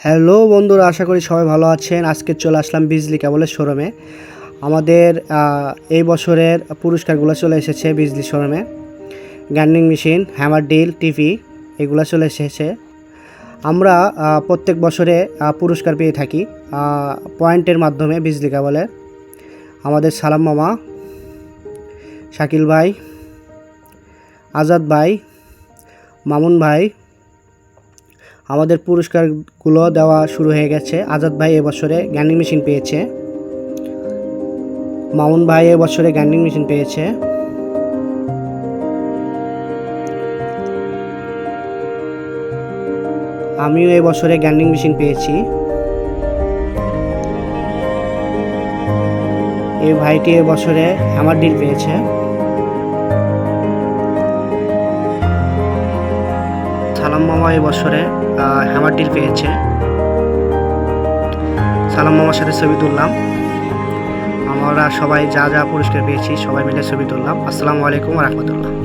Hello বন্ধুরা, আশা করি সবাই ভালো আছেন। আজকে চলে আসলাম বিজলি কেবলের শোরুমে। আমাদের এই বছরের পুরস্কারগুলো চলে এসেছে বিজলি শোরুমে। Grinding machine, hammer drill, TV এগুলো চলে এসেছে। আমরা প্রত্যেক বছরে পুরস্কার পেয়ে থাকি পয়েন্টের মাধ্যমে বিজলি কেবলের। আমাদের সালাম মামা, শাকিল ভাই, আজাদ ভাই, মামুন ভাই, আমাদের পুরস্কারগুলো দেওয়া শুরু হয়ে গেছে। আজাদ ভাই এবছরে গ্রাইন্ডিং মেশিন পেয়েছে, মামুন ভাই এবছরে গ্রাইন্ডিং মেশিন পেয়েছে, আমিও এবছরে গ্রাইন্ডিং মেশিন পেয়েছি। এই ভাইটি এবছরে হ্যামার ড্রিল পেয়েছে। সালাম মামা এবছরে হ্যামার ড্রিল পেয়েছে। সালাম মামার সাথে ছবি তুললাম। আমরা সবাই যা যা পুরস্কার পেয়েছি সবাই মিলে ছবি তুললাম। আসসালামু আলাইকুম ওয়া রাহমাতুল্লাহ।